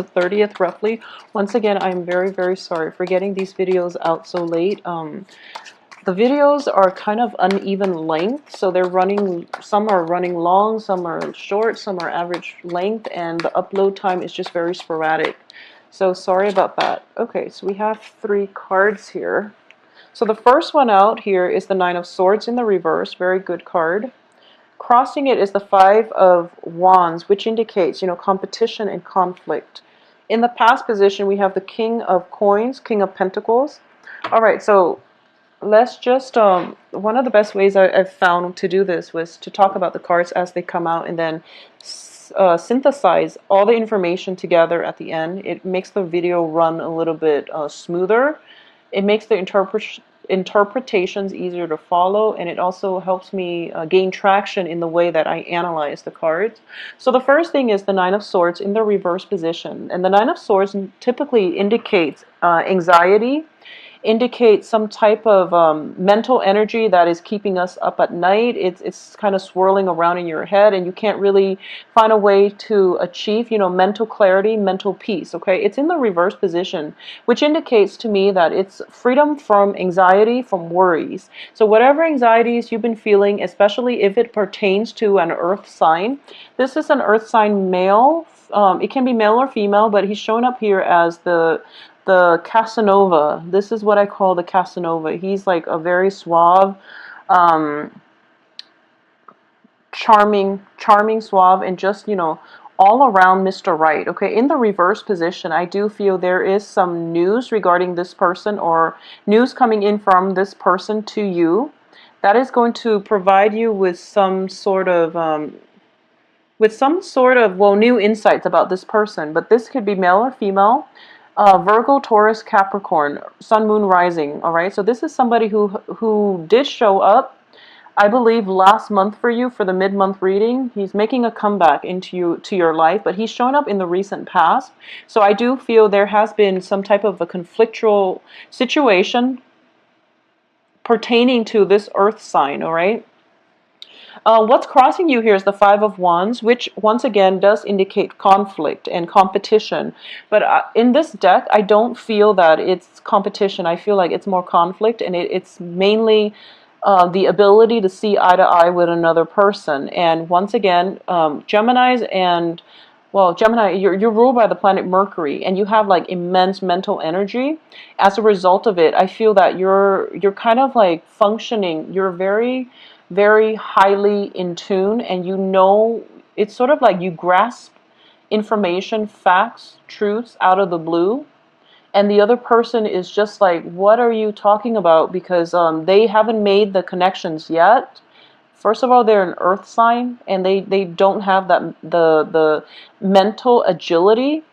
the 30th roughly. Once again, I'm very, very sorry for getting these videos out so late. The videos are kind of uneven length, so they're running, some are running long, some are short, some are average length, and the upload time is just very sporadic. So sorry about that. Okay, so we have 3 cards here. So the first one out here is the Nine of Swords in the reverse, very good card. Crossing it is the Five of Wands, which indicates, competition and conflict. In the past position, we have the King of Coins, King of Pentacles. All right, so let's just, one of the best ways I've found to do this was to talk about the cards as they come out and then synthesize all the information together at the end. It makes the video run a little bit smoother. It makes the interpretations easier to follow, and it also helps me gain traction in the way that I analyze the cards. So the first thing is the Nine of Swords in the reverse position. And the Nine of Swords typically indicates anxiety, indicates some type of mental energy that is keeping us up at night. It's kind of swirling around in your head, and you can't really find a way to achieve, mental clarity, mental peace, okay? It's in the reverse position, which indicates to me that it's freedom from anxiety, from worries. So whatever anxieties you've been feeling, especially if it pertains to an earth sign, this is an earth sign male. It can be male or female, but he's showing up here as the Casanova. This is what I call the Casanova. He's like a very suave, charming, suave, and just, all around Mr. Right. Okay, in the reverse position, I do feel there is some news regarding this person, or news coming in from this person to you that is going to provide you with some sort of new insights about this person. But this could be male or female. Virgo, Taurus, Capricorn, Sun, Moon, Rising. All right, so this is somebody who did show up, I believe, last month for you for the mid-month reading. He's making a comeback to your life, but he's shown up in the recent past. So I do feel there has been some type of a conflictual situation pertaining to this earth sign. All right. What's crossing you here is the Five of Wands, which once again does indicate conflict and competition. But in this deck, I don't feel that it's competition. I feel like it's more conflict, and it's mainly the ability to see eye to eye with another person. And once again, Geminis and, well, Gemini, you're ruled by the planet Mercury, and you have like immense mental energy. As a result of it, I feel that you're kind of like functioning. You're very, very highly in tune, and it's sort of like you grasp information, facts, truths out of the blue, and the other person is just like, what are you talking about? Because they haven't made the connections yet. First of all, they're an earth sign, and they don't have that the mental agility.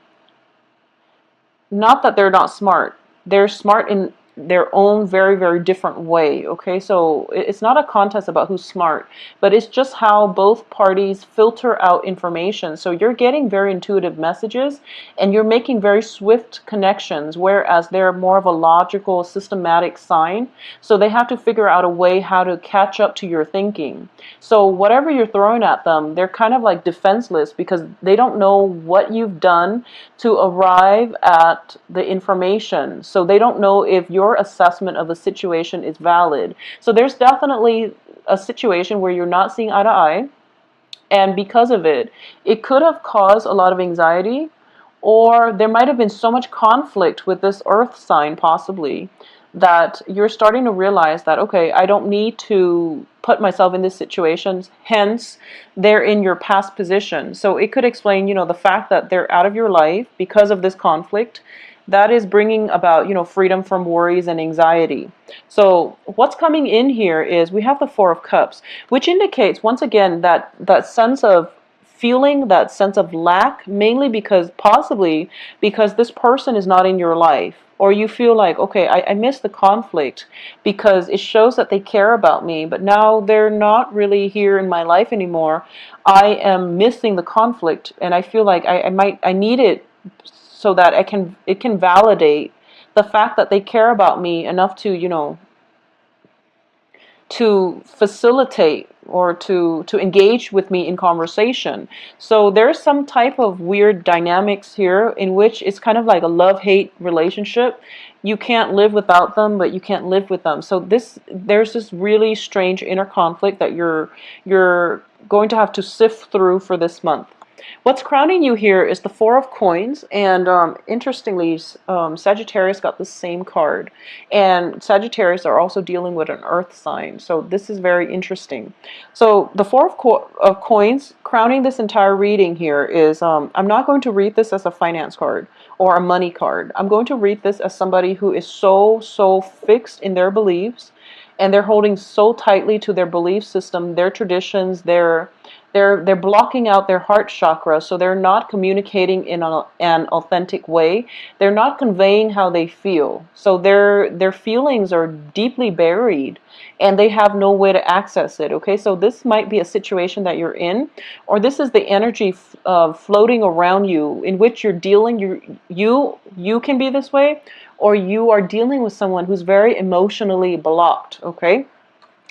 Not that they're not smart. They're smart in their own very, very different way, okay? So it's not a contest about who's smart, but it's just how both parties filter out information. So you're getting very intuitive messages, and you're making very swift connections, whereas they're more of a logical, systematic sign. So they have to figure out a way how to catch up to your thinking. So whatever you're throwing at them, they're kind of like defenseless, because they don't know what you've done to arrive at the information. So they don't know if your assessment of a situation is valid. So there's definitely a situation where you're not seeing eye to eye, and because of it, it could have caused a lot of anxiety, or there might have been so much conflict with this earth sign possibly that you're starting to realize that, okay, I don't need to put myself in these situations, hence they're in your past position. So it could explain, the fact that they're out of your life because of this conflict that is bringing about, freedom from worries and anxiety. So what's coming in here is we have the Four of Cups, which indicates, once again, that sense of feeling, that sense of lack, mainly possibly because this person is not in your life. Or you feel like, okay, I miss the conflict because it shows that they care about me, but now they're not really here in my life anymore. I am missing the conflict, and I feel like I need it so that it can validate the fact that they care about me enough to, to facilitate or to engage with me in conversation. So there's some type of weird dynamics here in which it's kind of like a love-hate relationship. You can't live without them, but you can't live with them. So there's this really strange inner conflict that you're going to have to sift through for this month. What's crowning you here is the Four of Coins, and interestingly, Sagittarius got the same card, and Sagittarius are also dealing with an earth sign, so this is very interesting. So the Four of Coins, crowning this entire reading here is, I'm not going to read this as a finance card or a money card. I'm going to read this as somebody who is so fixed in their beliefs, and they're holding so tightly to their belief system, their traditions, they're blocking out their heart chakra, so they're not communicating in an authentic way. They're not conveying how they feel. So their feelings are deeply buried and they have no way to access it. Okay, so this might be a situation that you're in, or this is the energy floating around you in which you're dealing. You can be this way, or you are dealing with someone who's very emotionally blocked. Okay,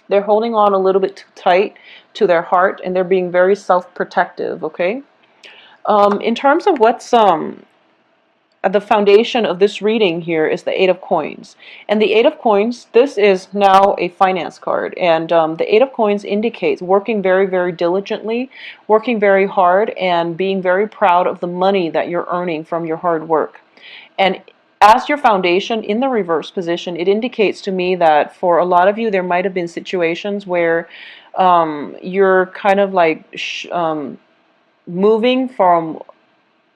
they're holding on a little bit too tight to their heart, and they're being very self-protective. Okay, in terms of what's at the foundation of this reading here is the Eight of Coins. And the Eight of Coins, this is now a finance card. And the Eight of Coins indicates working very diligently, working very hard, and being very proud of the money that you're earning from your hard work. And as your foundation in the reverse position, it indicates to me that for a lot of you, there might have been situations where you're kind of like moving from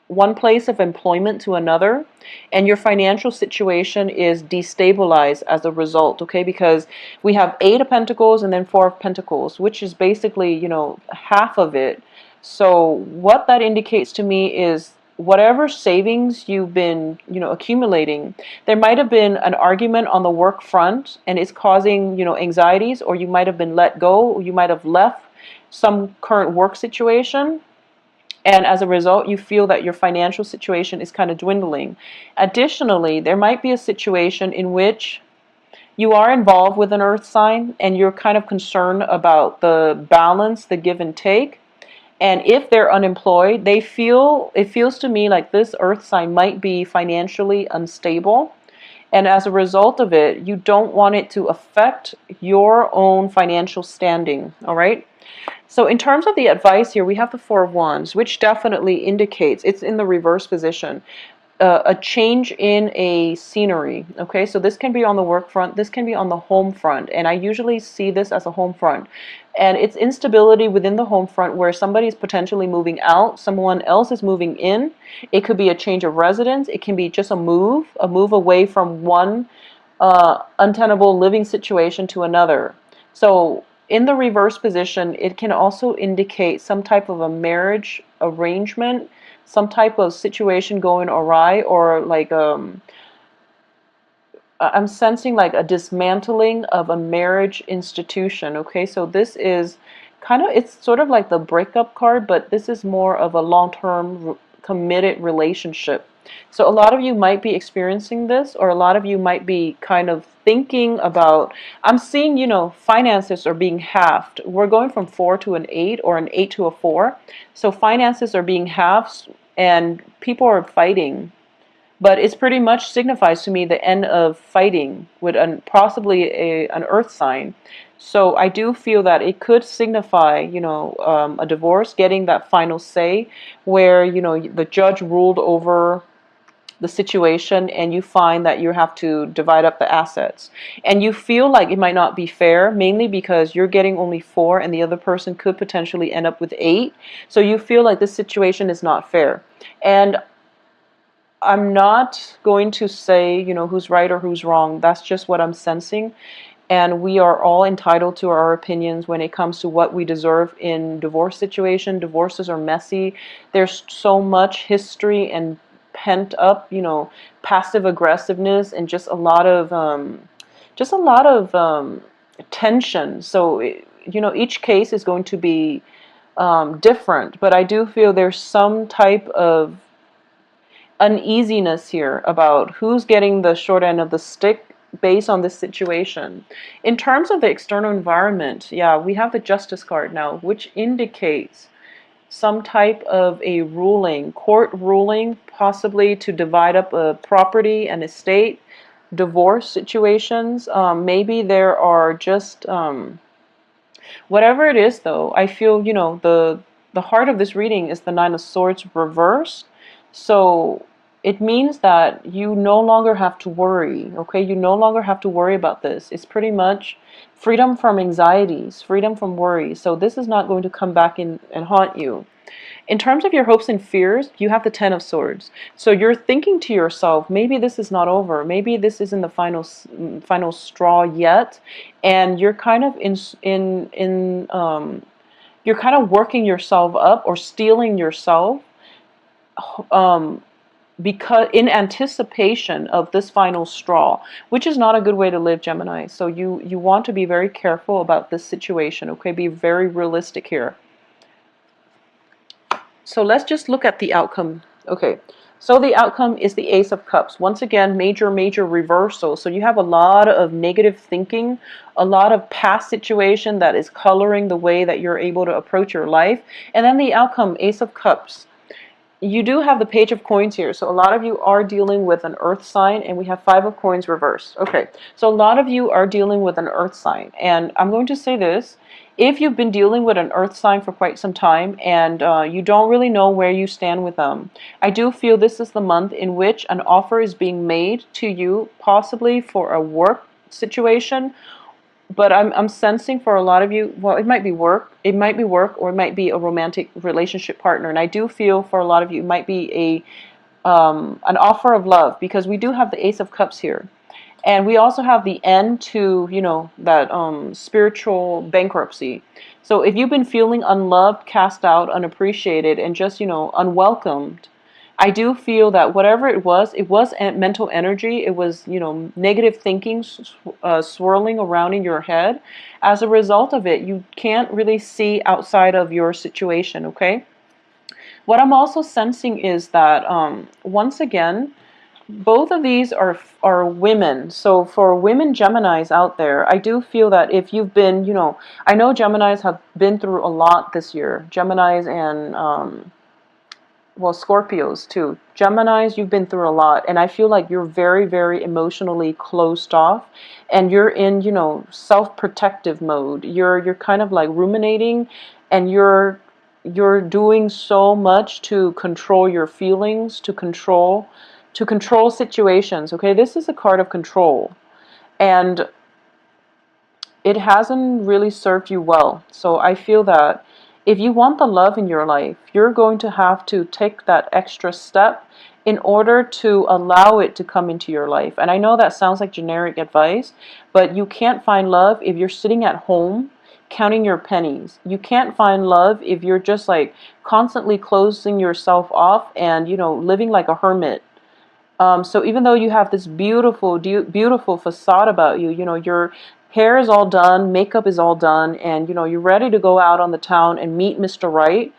one place of employment to another, and your financial situation is destabilized as a result. Okay, because we have Eight of Pentacles and then Four of Pentacles, which is basically, you know, half of it. So what that indicates to me is whatever savings you've been, you know, accumulating, there might have been an argument on the work front and it's causing, you know, anxieties, or you might have been let go, or you might have left some current work situation, and as a result, you feel that your financial situation is kind of dwindling. Additionally, there might be a situation in which you are involved with an earth sign and you're kind of concerned about the balance, the give and take. And if they're unemployed, it feels to me like this earth sign might be financially unstable. And as a result of it, you don't want it to affect your own financial standing. All right. So in terms of the advice here, we have the Four of Wands, which definitely indicates, it's in the reverse position, a change in a scenery. Okay, so this can be on the work front, this can be on the home front, and I usually see this as a home front. And it's instability within the home front where somebody is potentially moving out, someone else is moving in. It could be a change of residence, it can be just a move away from one untenable living situation to another. So in the reverse position, it can also indicate some type of a marriage arrangement, some type of situation going awry, or like I'm sensing like a dismantling of a marriage institution. Okay, so this is kind of, it's sort of like the breakup card, but this is more of a long-term committed relationship. So a lot of you might be experiencing this, or a lot of you might be kind of thinking about, I'm seeing, you know, finances are being halved. We're going from 4 to an 8, or an 8 to a 4. So finances are being halved and people are fighting. But it's pretty much signifies to me the end of fighting with possibly an earth sign. So I do feel that it could signify, you know, a divorce, getting that final say where, you know, the judge ruled over the situation and you find that you have to divide up the assets. And you feel like it might not be fair, mainly because you're getting only 4 and the other person could potentially end up with 8. So you feel like this situation is not fair. And I'm not going to say, you know, who's right or who's wrong. That's just what I'm sensing. And we are all entitled to our opinions when it comes to what we deserve in divorce situation. Divorces are messy. There's so much history and pent up, you know, passive aggressiveness, and just a lot of tension. So, you know, each case is going to be different. But I do feel there's some type of uneasiness here about who's getting the short end of the stick based on this situation. In terms of the external environment, yeah, we have the Justice card now, which indicates some type of a ruling, court ruling, possibly to divide up a property and estate, divorce situations. Maybe there are just whatever it is, though. I feel, the heart of this reading is the Nine of Swords reversed. So it means that you no longer have to worry, okay? You no longer have to worry about this. It's pretty much freedom from anxieties, freedom from worry. So this is not going to come back in and haunt you. In terms of your hopes and fears, you have the Ten of Swords. So you're thinking to yourself, maybe this is not over. Maybe this isn't the final straw yet, and you're kind of you're kind of working yourself up or stealing yourself, because in anticipation of this final straw, which is not a good way to live, Gemini. So you want to be very careful about this situation. Okay, be very realistic here. So let's just look at the outcome. Okay, so the outcome is the Ace of Cups. Once again, major reversal. So you have a lot of negative thinking, a lot of past situation that is coloring the way that you're able to approach your life. And then the outcome, Ace of Cups. You do have the Page of Coins here. So a lot of you are dealing with an earth sign, and we have Five of Coins reversed. Okay, so a lot of you are dealing with an earth sign. And I'm going to say this. If you've been dealing with an earth sign for quite some time and you don't really know where you stand with them, I do feel this is the month in which an offer is being made to you, possibly for a work situation. But I'm sensing for a lot of you, well, it might be work, or it might be a romantic relationship partner. And I do feel for a lot of you, it might be an offer of love, because we do have the Ace of Cups here. And we also have the end to, that spiritual bankruptcy. So if you've been feeling unloved, cast out, unappreciated, and just, unwelcomed, I do feel that whatever it was mental energy. It was, negative thinking swirling around in your head. As a result of it, you can't really see outside of your situation, okay? What I'm also sensing is that, once again, both of these are women. So for women Geminis out there, I do feel that if you've been, I know Geminis have been through a lot this year. Geminis and, Scorpios too. Geminis, you've been through a lot. And I feel like you're very, very emotionally closed off. And you're in, self-protective mode. You're kind of like ruminating, and you're doing so much to control your feelings, to control situations. Okay, this is a card of control, and it hasn't really served you well. So I feel that if you want the love in your life, you're going to have to take that extra step in order to allow it to come into your life. And I know that sounds like generic advice, but you can't find love if you're sitting at home counting your pennies. You can't find love if you're just like constantly closing yourself off and, living like a hermit. So even though you have this beautiful facade about you, your hair is all done, makeup is all done, and, you're ready to go out on the town and meet Mr. Right,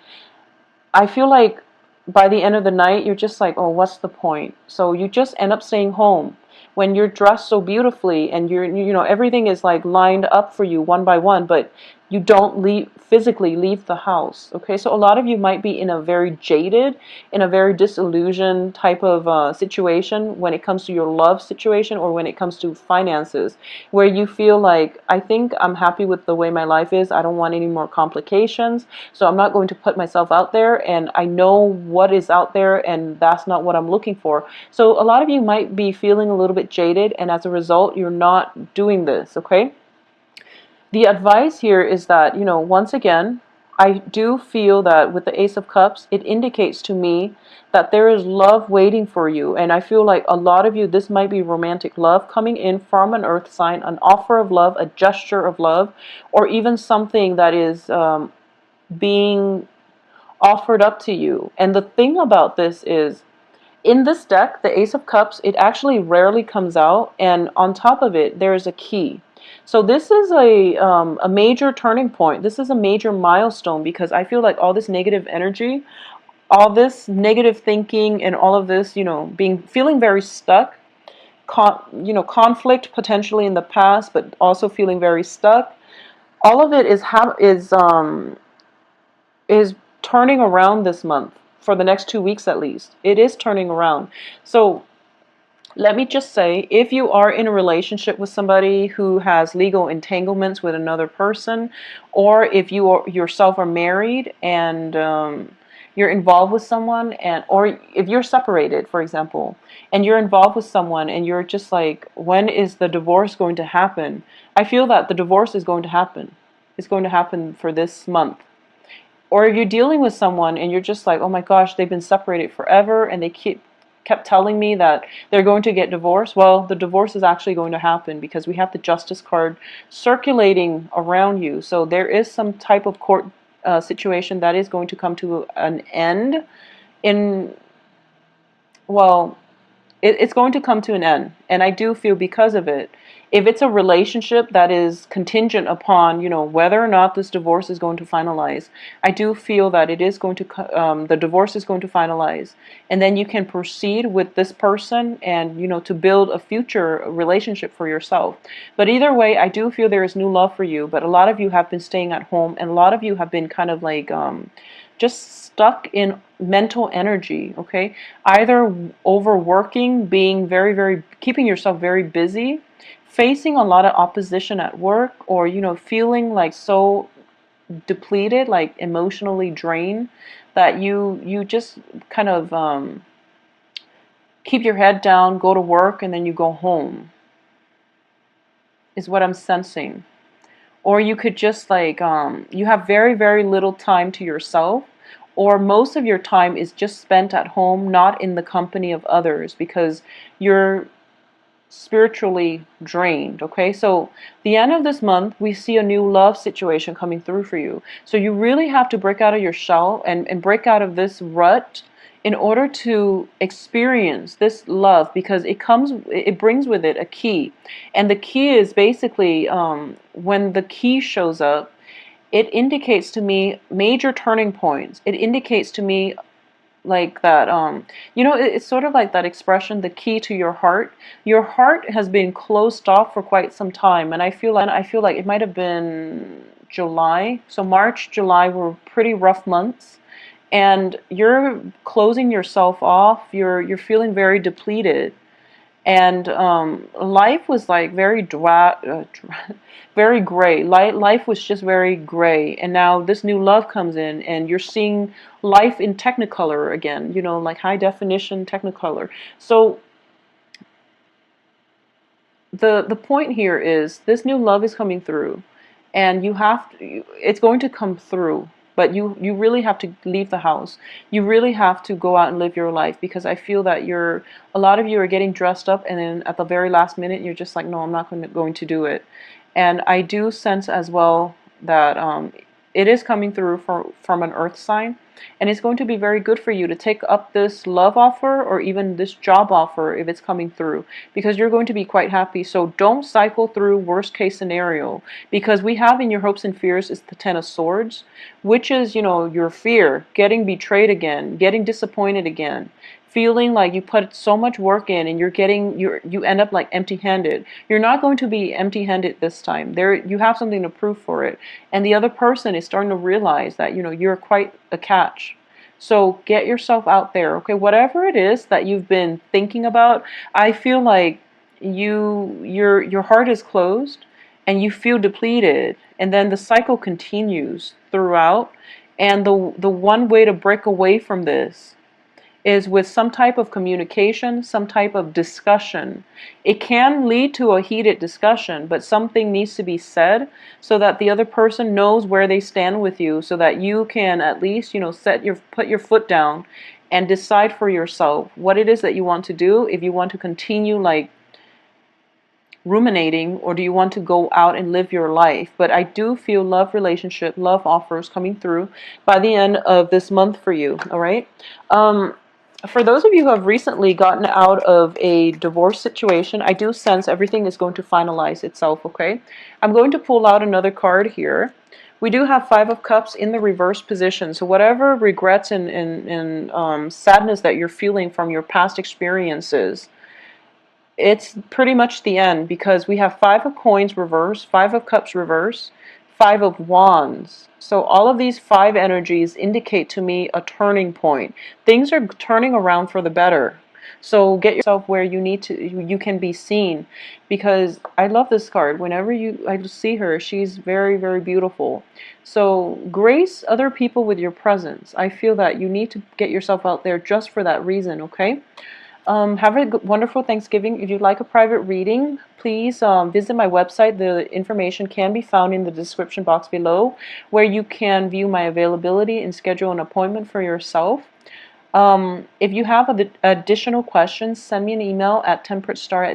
I feel like by the end of the night, you're just like, oh, what's the point? So you just end up staying home when you're dressed so beautifully and everything is like lined up for you one by one, but you don't physically leave the house. Okay, so a lot of you might be in a very jaded, in a very disillusioned type of situation when it comes to your love situation, or when it comes to finances, where you feel like, I think I'm happy with the way my life is. I don't want any more complications, so I'm not going to put myself out there, and I know what is out there, and that's not what I'm looking for. So a lot of you might be feeling a little bit jaded, and as a result, you're not doing this, okay? The advice here is that, once again, I do feel that with the Ace of Cups, it indicates to me that there is love waiting for you. And I feel like a lot of you, this might be romantic love coming in from an earth sign, an offer of love, a gesture of love, or even something that is being offered up to you. And the thing about this is, in this deck, the Ace of Cups, it actually rarely comes out. And on top of it, there is a key. So this is a major turning point. This is a major milestone, because I feel like all this negative energy, all this negative thinking, and all of this, feeling very stuck, conflict potentially in the past, but also feeling very stuck. All of it is turning around this month for the next 2 weeks at least. It is turning around. So let me just say, if you are in a relationship with somebody who has legal entanglements with another person, or if yourself are married and you're involved with someone, or if you're separated, for example, and you're involved with someone and you're just like, when is the divorce going to happen? I feel that the divorce is going to happen. It's going to happen for this month. Or if you're dealing with someone and you're just like, oh my gosh, they've been separated forever and they kept telling me that they're going to get divorced. Well, the divorce is actually going to happen because we have the Justice card circulating around you. So there is some type of court situation that is going to come to an end in, well, it's going to come to an end. And I do feel because of it, if it's a relationship that is contingent upon, whether or not this divorce is going to finalize, I do feel that it is going to, the divorce is going to finalize. And then you can proceed with this person and, to build a future relationship for yourself. But either way, I do feel there is new love for you. But a lot of you have been staying at home and a lot of you have been kind of like, just stuck in mental energy, okay? Either overworking, being very, very, keeping yourself very busy, facing a lot of opposition at work, or, feeling like so depleted, like emotionally drained, that you just kind of keep your head down, go to work, and then you go home, is what I'm sensing. Or you could just like, you have very, very little time to yourself, or most of your time is just spent at home, not in the company of others, because you're spiritually drained, okay? So the end of this month, we see a new love situation coming through for you. So you really have to break out of your shell and break out of this rut in order to experience this love, because it brings with it a key. And the key is basically, when the key shows up, it indicates to me major turning points. It indicates to me like that, it's sort of like that expression, the key to your heart. Your heart has been closed off for quite some time, and I feel like it might have been July. So March, July were pretty rough months, and you're closing yourself off. You're feeling very depleted. And life was like very very gray. Life was just very gray. And now this new love comes in, and you're seeing life in Technicolor again. Like high definition Technicolor. So the point here is this new love is coming through, and it's going to come through. But you really have to leave the house. You really have to go out and live your life, because I feel that a lot of you are getting dressed up, and then at the very last minute you're just like, no, I'm not going to do it. And I do sense as well that it is coming through from an earth sign, and it's going to be very good for you to take up this love offer or even this job offer if it's coming through, because you're going to be quite happy. So don't cycle through worst case scenario, because we have in your hopes and fears is the Ten of Swords, which is, your fear, getting betrayed again, getting disappointed again, feeling like you put so much work in and you end up like empty-handed. You're not going to be empty-handed this time. You have something to prove for it. And the other person is starting to realize that, you're quite a catch. So get yourself out there, okay? Whatever it is that you've been thinking about, I feel like your heart is closed and you feel depleted, and then the cycle continues throughout. And the one way to break away from this is with some type of communication, some type of discussion. It can lead to a heated discussion, but something needs to be said so that the other person knows where they stand with you, so that you can at least, put your foot down and decide for yourself what it is that you want to do. If you want to continue like ruminating, or do you want to go out and live your life? But I do feel love relationship, love offers coming through by the end of this month for you, all right? For those of you who have recently gotten out of a divorce situation, I do sense everything is going to finalize itself, okay? I'm going to pull out another card here. We do have Five of Cups in the reverse position. So whatever regrets and sadness that you're feeling from your past experiences, it's pretty much the end, because we have Five of Coins reverse, Five of Cups reverse, Five of Wands. So all of these five energies indicate to me a turning point. Things are turning around for the better. So get yourself where you need to, you can be seen, because I love this card. Whenever I see her, she's very, very beautiful. So grace other people with your presence. I feel that you need to get yourself out there just for that reason, okay? Have a wonderful Thanksgiving. If you'd like a private reading, please visit my website. The information can be found in the description box below, where you can view my availability and schedule an appointment for yourself. If you have additional questions, send me an email at temperatestar